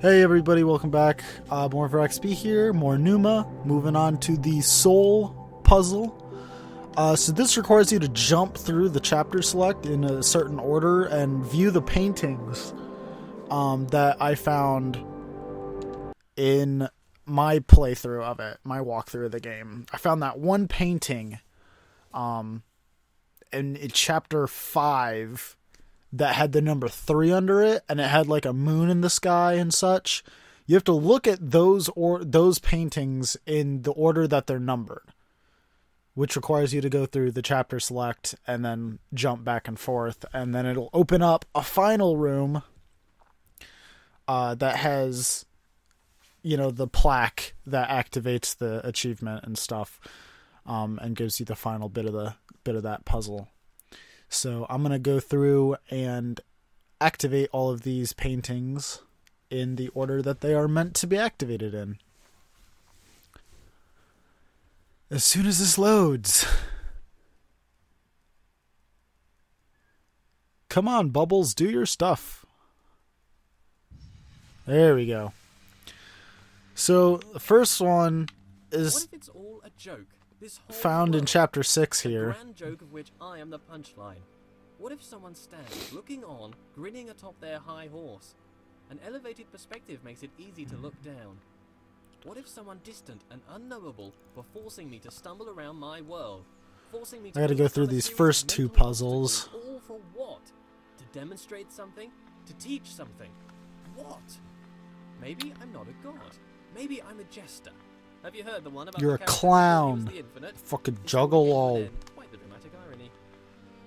Hey everybody, welcome back. BornforXP here, more Pneuma. Moving on to the Soul puzzle. So this requires you to jump through the chapter select in a certain order and view the paintings that I found in my playthrough of it, my walkthrough of the game. I found that one painting in chapter 5 that had the number 3 under it, and it had like a moon in the sky and such. You have to look at those paintings in the order that they're numbered, which requires you to go through the chapter select and then jump back and forth, and then it'll open up a final room that has, you know, the plaque that activates the achievement and stuff, and gives you the final bit of that puzzle. So I'm going to go through and activate all of these paintings in the order that they are meant to be activated in. As soon as this loads. Come on, Bubbles, do your stuff. There we go. So the first one is what if it's all a joke? This whole found in world, chapter 6 a here. grand joke of which I am the punchline. What if someone stands, looking on, grinning atop their high horse? An elevated perspective makes it easy to look down. What if someone distant and unknowable were forcing me to stumble around my world? Forcing me to I gotta go through overcome a these series first of 2 mental puzzles. obstacles, all for what? To demonstrate something? To teach something? What? Maybe I'm not a god. Maybe I'm a jester. Have you heard the one about You're the a character clown. who was the infinite? Fucking It's all juggalo. infinite. Quite the dramatic irony.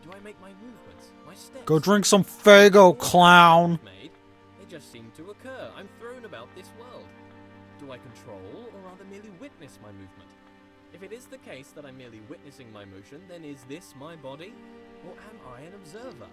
Do I make my movements, my steps? Go drink some Fago, clown. Made? They just seem to occur. I'm thrown about this world. Do I control or rather merely witness my movement? If it is the case that I'm merely witnessing my motion, then is this my body? Or am I an observer?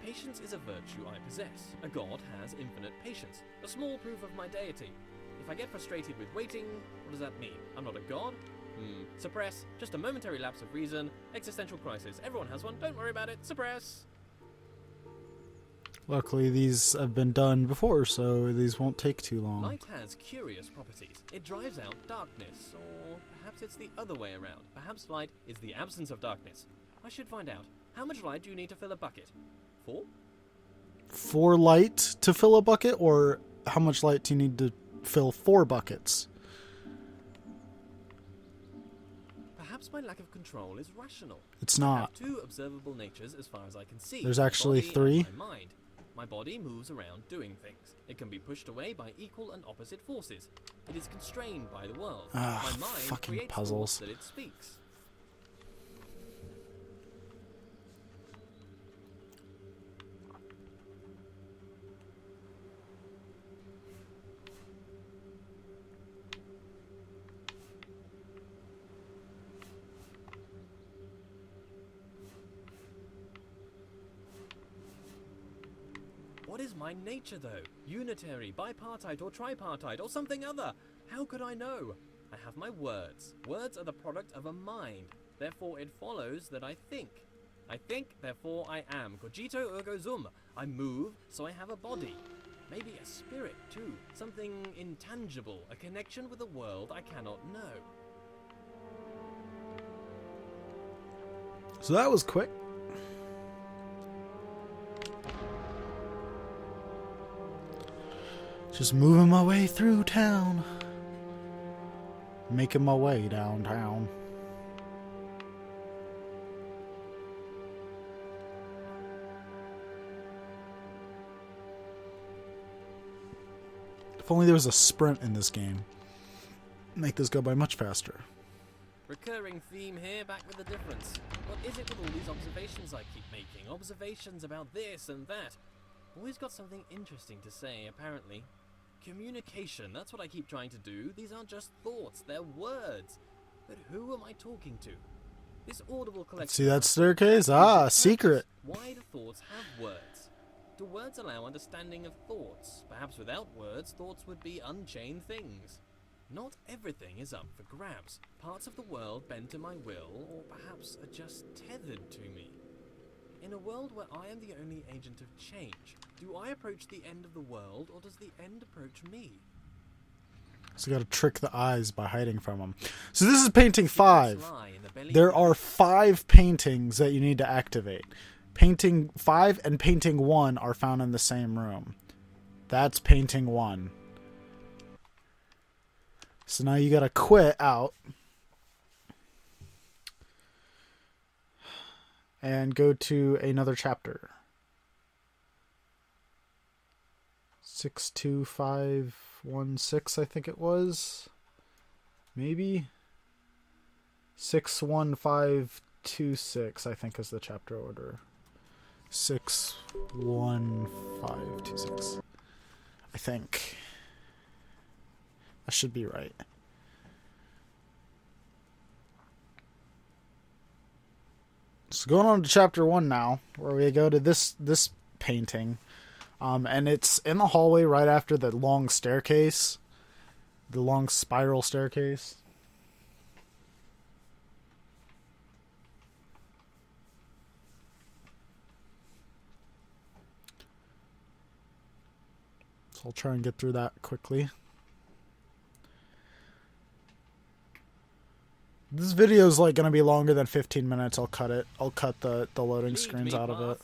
Patience is a virtue I possess. A god has infinite patience. A small proof of my deity. If I get frustrated with waiting, what does that mean? I'm not a god? Suppress. Just a momentary lapse of reason. Existential crisis. Everyone has one. Don't worry about it. Suppress. Luckily, these have been done before, so these won't take too long. Light has curious properties. It drives out darkness, or perhaps it's the other way around. Perhaps light is the absence of darkness. I should find out. How much light do you need to fill a bucket? 4? 4 light to fill a bucket, or how much light do you need to fill 4 buckets? Perhaps my lack of control is rational. It's I not. have 2 observable natures as far as I can see. There's my actually body and 3. My mind. My body moves around doing things. It can be pushed away by equal and opposite forces. It is constrained by the world. My mind fucking creates puzzles. thoughts that it speaks. What is my nature, though? Unitary, bipartite, or tripartite, or something other? How could I know? I have my words. Words are the product of a mind. Therefore, it follows that I think. I think, therefore I am. Cogito ergo sum. I move, so I have a body. Maybe a spirit, too. Something intangible. A connection with a world I cannot know. So that was quick. Just moving my way through town. Making my way downtown. If only there was a sprint in this game. Make this go by much faster. Recurring theme here, back with a difference. What is it with all these observations I keep making? Observations about this and that. Always got something interesting to say, apparently. Communication, that's what I keep trying to do. These aren't just thoughts, they're words. But who am I talking to? This audible collection... See that staircase? Ah, secret. Why do thoughts have words? Do words allow understanding of thoughts? Perhaps without words, thoughts would be unchained things. Not everything is up for grabs. Parts of the world bend to my will, or perhaps are just tethered to me. In a world where I am the only agent of change, do I approach the end of the world, or does the end approach me? So you gotta trick the eyes by hiding from them. So this is painting 5. There are 5 paintings that you need to activate. Painting 5 and painting 1 are found in the same room. That's painting 1. So now you gotta quit out and go to another chapter. 62516, I think it was. Maybe 61526, I think is the chapter order. 61526. I think. I should be right. So going on to chapter 1 now, where we go to this painting. And it's in the hallway right after the long staircase. The long spiral staircase. So I'll try and get through that quickly. This video is like going to be longer than 15 minutes. I'll cut it. I'll cut the loading screens out of it.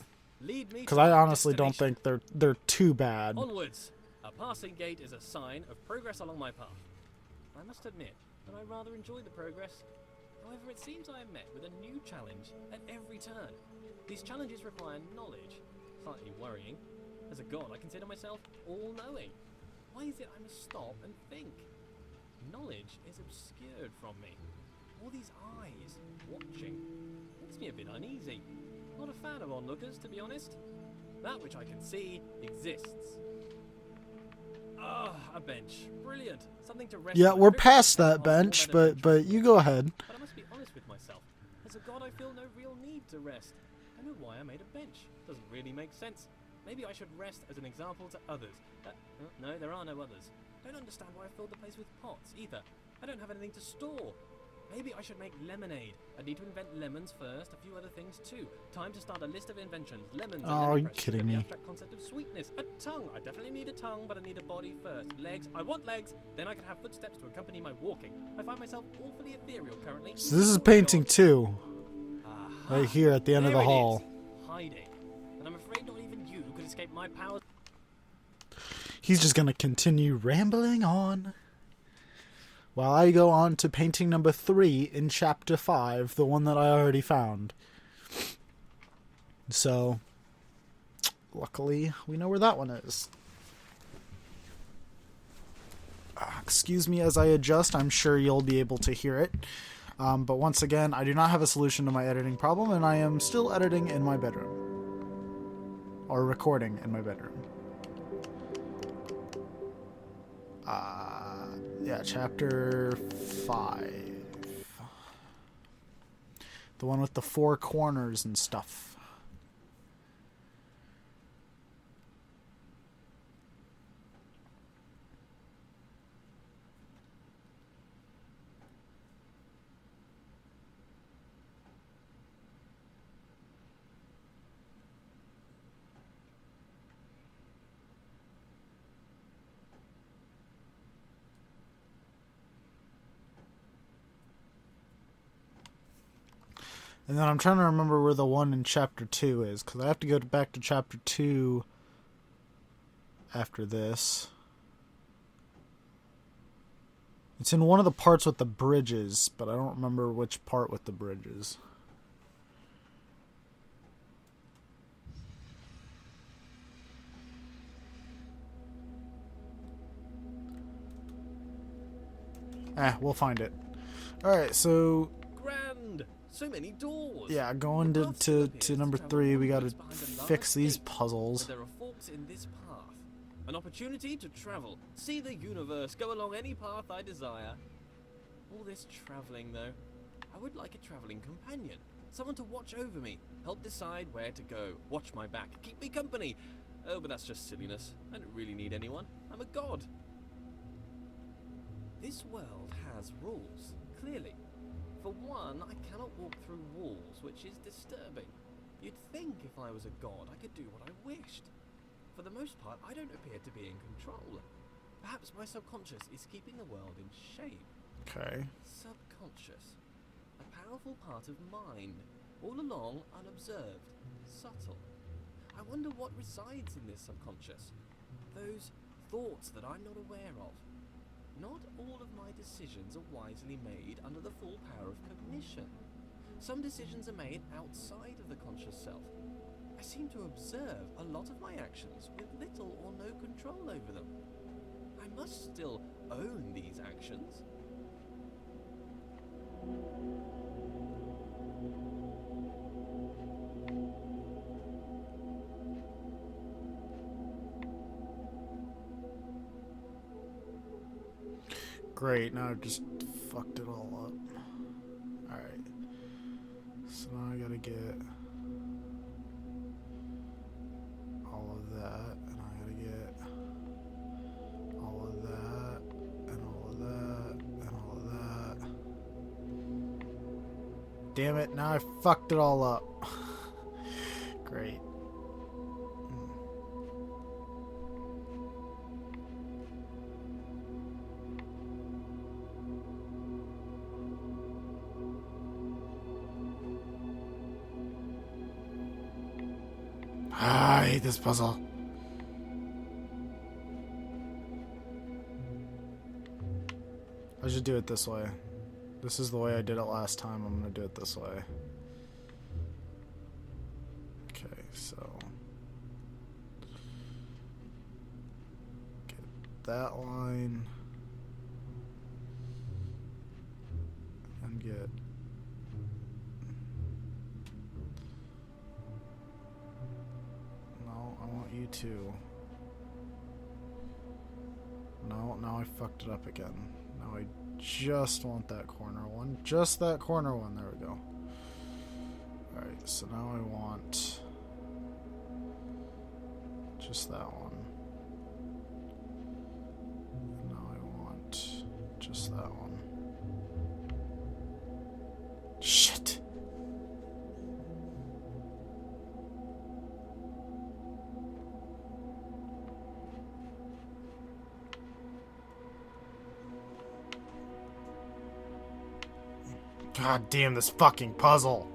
Because I honestly don't think they're too bad. Onwards! A passing gate is a sign of progress along my path. I must admit that I rather enjoy the progress. However, it seems I am met with a new challenge at every turn. These challenges require knowledge. Slightly worrying. As a god, I consider myself all-knowing. Why is it I must stop and think? Knowledge is obscured from me. All these eyes watching makes me a bit uneasy. Not a fan of onlookers, to be honest. That which I can see exists. Ah, a bench. Brilliant. Something to rest. Yeah, we're past that bench, but you go ahead. But I must be honest with myself. As a god, I feel no real need to rest. I know why I made a bench. Doesn't really make sense. Maybe I should rest as an example to others. No, there are no others. Don't understand why I filled the place with pots, either. I don't have anything to store. Maybe I should make lemonade. I need to invent lemons first, a few other things too. Time to start a list of inventions. Lemons. Oh, are you kidding me? The abstract concept of sweetness. A tongue. I definitely need a tongue, but I need a body first. Legs. I want legs. Then I can have footsteps to accompany my walking. I find myself awfully ethereal currently. So this is painting 2. Right here at the end of the hall. Hiding. And I'm afraid not even you could escape my powers. He's just gonna continue rambling on. While I go on to painting number 3 in chapter 5, the one that I already found. So, luckily, we know where that one is. Excuse me as I adjust, I'm sure you'll be able to hear it. But once again, I do not have a solution to my editing problem, and I am still editing in my bedroom. Or recording in my bedroom. Yeah, chapter 5. The one with the 4 corners and stuff. And then I'm trying to remember where the one in chapter 2 is, because I have to go back to chapter 2 after this. It's in one of the parts with the bridges, but I don't remember which part with the bridges. We'll find it. Alright, so... Grand! So many doors! Yeah, going to number 3, we gotta fix these puzzles. There are forks in this path. An opportunity to travel, see the universe, go along any path I desire. All this traveling, though. I would like a traveling companion. Someone to watch over me, help decide where to go, watch my back, keep me company. Oh, but that's just silliness. I don't really need anyone. I'm a god. This world has rules, clearly. For one, I cannot walk through walls, which is disturbing. You'd think if I was a god, I could do what I wished. For the most part, I don't appear to be in control. Perhaps my subconscious is keeping the world in shape. Okay. Subconscious. A powerful part of mind, all along unobserved, subtle. I wonder what resides in this subconscious. Those thoughts that I'm not aware of. Not all of my decisions are wisely made under the full power of cognition. Some decisions are made outside of the conscious self. I seem to observe a lot of my actions with little or no control over them. I must still own these actions. Great, now I've just fucked it all up. Alright. So now I gotta get all of that, and I gotta get all of that, and all of that, and all of that. Damn it, now I fucked it all up. Great. I hate this puzzle. I should do it this way. This is the way I did it last time. I'm gonna do it this way. Okay, so get that line and get you too. No, now I fucked it up again. Now I just want that corner one. Just that corner one. There we go. Alright, so now I want just that one. And now I want just that one. Shit! God damn this fucking puzzle.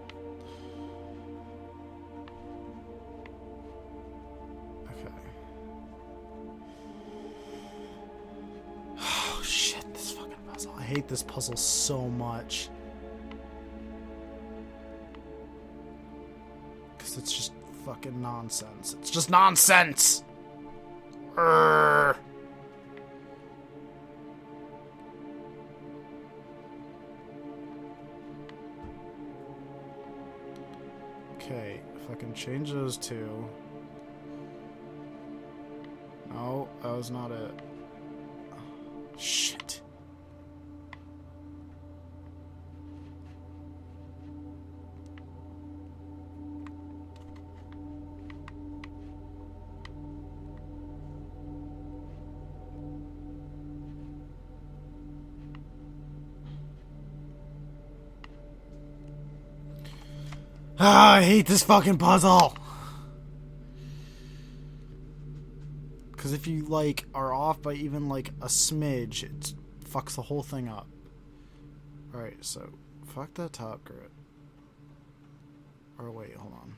Okay. Oh shit, this fucking puzzle. I hate this puzzle so much. Because it's just fucking nonsense. It's just nonsense! Urgh. Okay, if I can change those two. No, that was not it. Shit. Ah, I hate this fucking puzzle. Because if you, like, are off by even, like, a smidge, it fucks the whole thing up. Alright, so, fuck that top grid. Or wait, hold on.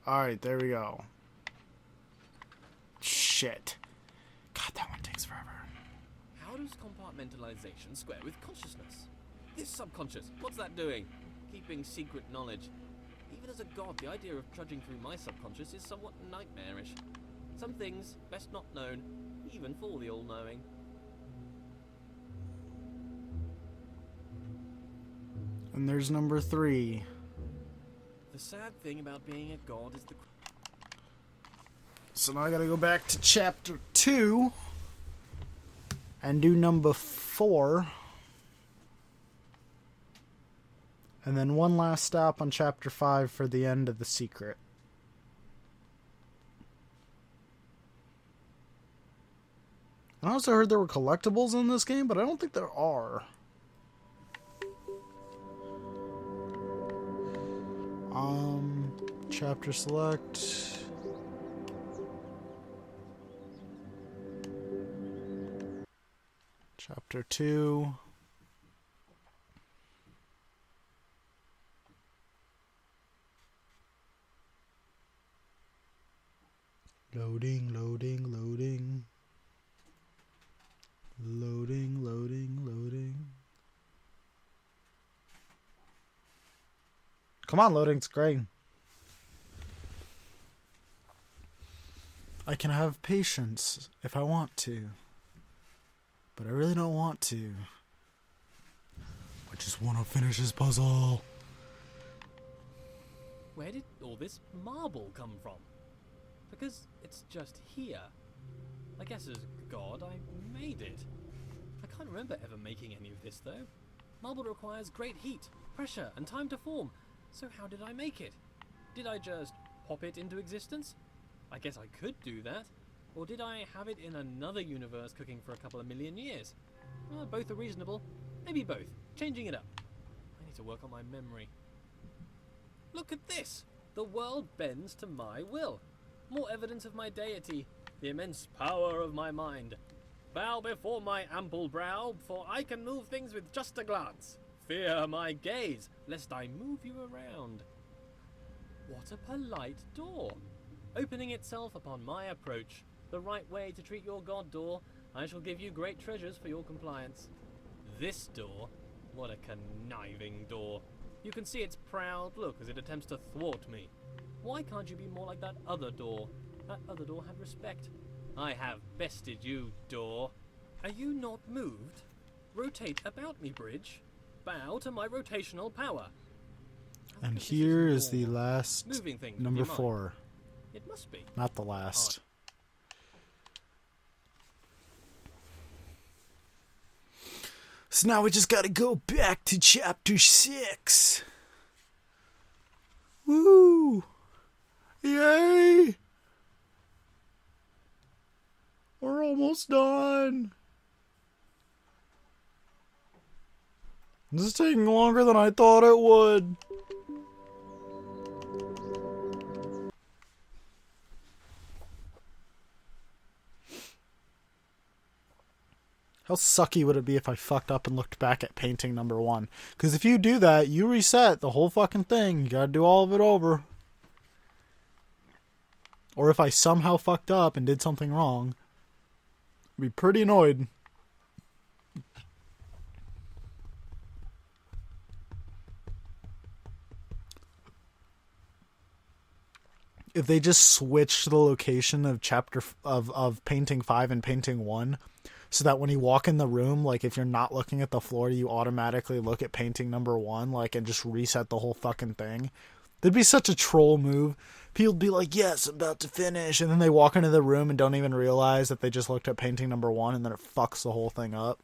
Alright, there we go. Shit. God, that one takes forever. How does compartmentalization square with consciousness? This subconscious, what's that doing? Keeping secret knowledge. Even as a god, the idea of trudging through my subconscious is somewhat nightmarish. Some things best not known, even for the all-knowing. And there's number 3. The sad thing about being a god is the... So now I gotta go back to chapter 2 and do number 4. And then one last stop on chapter 5 for the end of the secret. I also heard there were collectibles in this game, but I don't think there are. Chapter select. Chapter 2. Loading, loading, loading. Loading, loading, loading. Come on, loading screen. I can have patience if I want to. But I really don't want to. I just want to finish this puzzle. Where did all this marble come from? Because it's just here. I guess as God, I made it. I can't remember ever making any of this, though. Marble requires great heat, pressure, and time to form. So how did I make it? Did I just pop it into existence? I guess I could do that. Or did I have it in another universe cooking for a couple of million years? Both are reasonable. Maybe both. Changing it up. I need to work on my memory. Look at this! The world bends to my will. More evidence of my deity. The immense power of my mind. Bow before my ample brow, for I can move things with just a glance. Fear my gaze, lest I move you around. What a polite door. Opening itself upon my approach. The right way to treat your god door. I shall give you great treasures for your compliance. This door? What a conniving door. You can see its proud look as it attempts to thwart me. Why can't you be more like that other door? That other door had respect. I have bested you, door. Are you not moved? Rotate about me, bridge. Bow to my rotational power. And here is the last moving thing number 4. It must be. Not the last. So now we just gotta go back to chapter 6. Woo! Yay! We're almost done. This is taking longer than I thought it would. How sucky would it be if I fucked up and looked back at painting number 1? Because if you do that, you reset the whole fucking thing. You gotta do all of it over. Or if I somehow fucked up and did something wrong, I'd be pretty annoyed. If they just switched the location of of painting 5 and painting 1, so that when you walk in the room, like if you're not looking at the floor, you automatically look at painting number 1, like, and just reset the whole fucking thing. That'd be such a troll move. People would be like, yes, I'm about to finish. And then they walk into the room and don't even realize that they just looked at painting number 1, and then it fucks the whole thing up.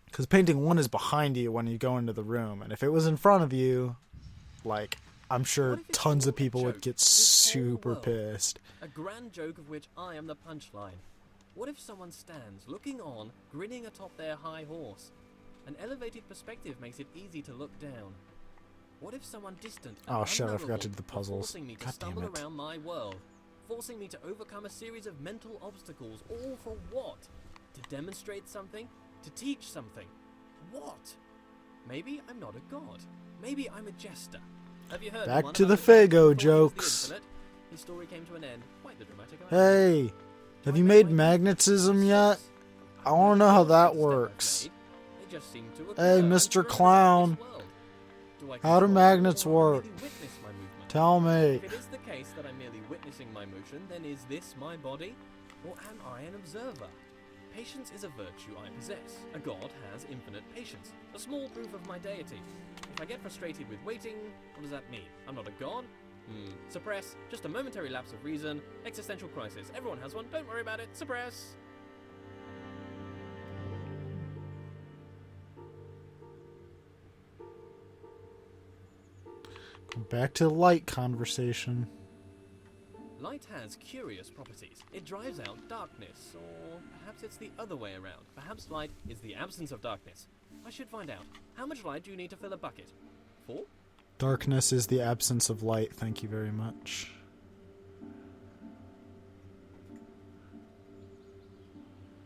Because painting 1 is behind you when you go into the room. And if it was in front of you, like, I'm sure tons of people would get super pissed. A grand joke of which I am the punchline. What if someone stands, looking on, grinning atop their high horse? An elevated perspective makes it easy to look down. What if someone distant and oh shit, I forgot to do the puzzles. Forcing me to God stumble damn it. around my world, forcing me to overcome a series of mental obstacles, all for what? To demonstrate something? To teach something? What? Maybe I'm not a god. Maybe I'm a jester. Have you heard Back one to the about the Fago the jokes. infinite? His story came to an end. Quite the dramatic. Hey, have you made magnetism yet? I want to know how that works. Hey, Mr. Clown. How do magnets work? Tell me. If it is the case that I'm merely witnessing my motion, then is this my body? Or am I an observer? Patience is a virtue I possess. A god has infinite patience. A small proof of my deity. If I get frustrated with waiting, what does that mean? I'm not a god? Suppress. Just a momentary lapse of reason. Existential crisis. Everyone has one. Don't worry about it. Suppress. Go back to the light conversation. Light has curious properties. It drives out darkness, or perhaps it's the other way around. Perhaps light is the absence of darkness. I should find out. How much light do you need to fill a bucket? 4? Darkness is the absence of light. Thank you very much.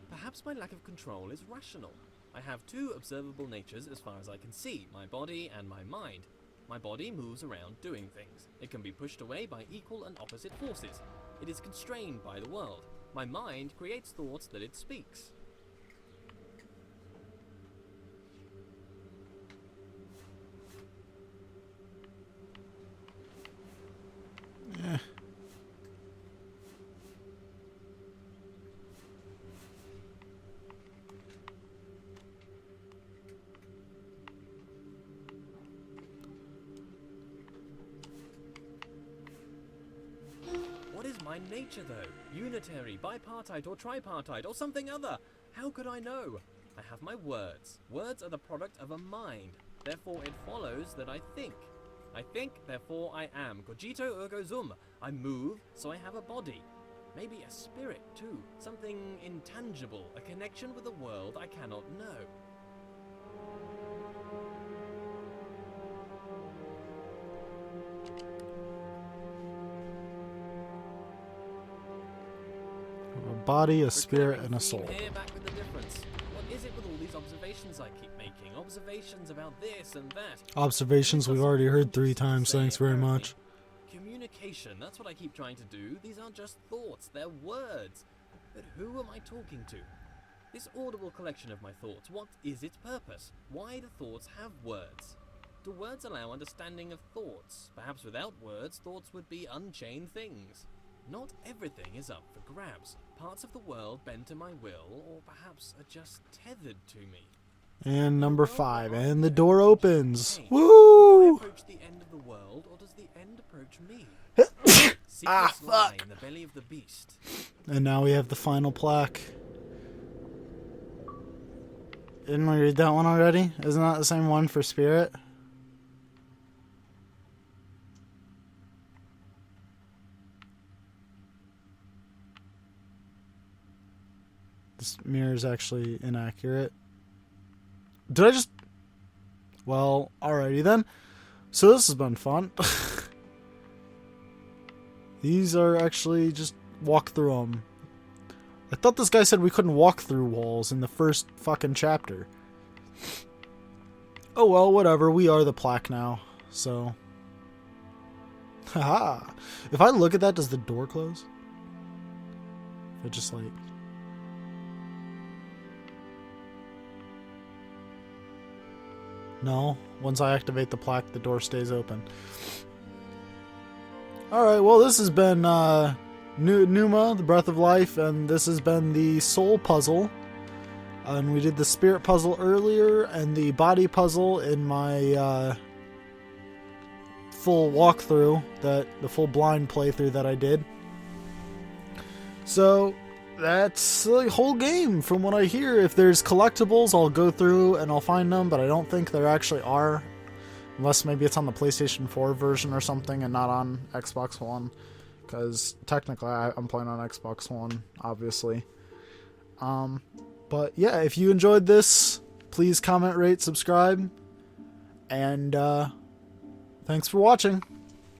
Perhaps my lack of control is rational. I have 2 observable natures as far as I can see, my body and my mind. My body moves around doing things. It can be pushed away by equal and opposite forces. It is constrained by the world. My mind creates thoughts that it speaks. Yeah. What is my nature, though? Unitary, bipartite, or tripartite, or something other? How could I know? I have my words. Words are the product of a mind. Therefore, it follows that I think. I think, therefore I am. Cogito ergo sum. I move, so I have a body. Maybe a spirit, too. Something intangible, a connection with a world I cannot know. A body, a spirit, and a Recurring soul. theme here, back with the difference. What is it with all these observations I keep making? Observations about this and that. Observations we've already heard 3 times. Thanks very much. Communication, that's what I keep trying to do. These aren't just thoughts, they're words. But who am I talking to? This audible collection of my thoughts, what is its purpose? Why do thoughts have words? Do words allow understanding of thoughts? Perhaps without words, thoughts would be unchained things. Not everything is up for grabs. Parts of the world bend to my will, or perhaps are just tethered to me. And number 5, and the door opens. Do I Woo! approach the end of the world, or does the end approach me? Ah, Secrets lie fuck. in the belly of the beast. And now we have the final plaque. Didn't we read that one already? Isn't that the same one for spirit? This mirror is actually inaccurate. Did I just... Well, alrighty then. So this has been fun. These are actually just walk through them. I thought this guy said we couldn't walk through walls in the first fucking chapter. Oh well, whatever. We are the plaque now, so... Haha. If I look at that, does the door close? If I just like... No. Once I activate the plaque, the door stays open. Alright, well this has been Pneuma, the Breath of Life, and this has been the Soul Puzzle. And we did the Spirit Puzzle earlier, and the Body Puzzle in my full walkthrough, the full blind playthrough that I did. So, that's the whole game from what I hear. If there's collectibles, I'll go through and I'll find them, but I don't think there actually are. Unless maybe it's on the PlayStation 4 version or something and not on Xbox One. Because technically I'm playing on Xbox One, obviously. But yeah, if you enjoyed this, please comment, rate, subscribe. And thanks for watching.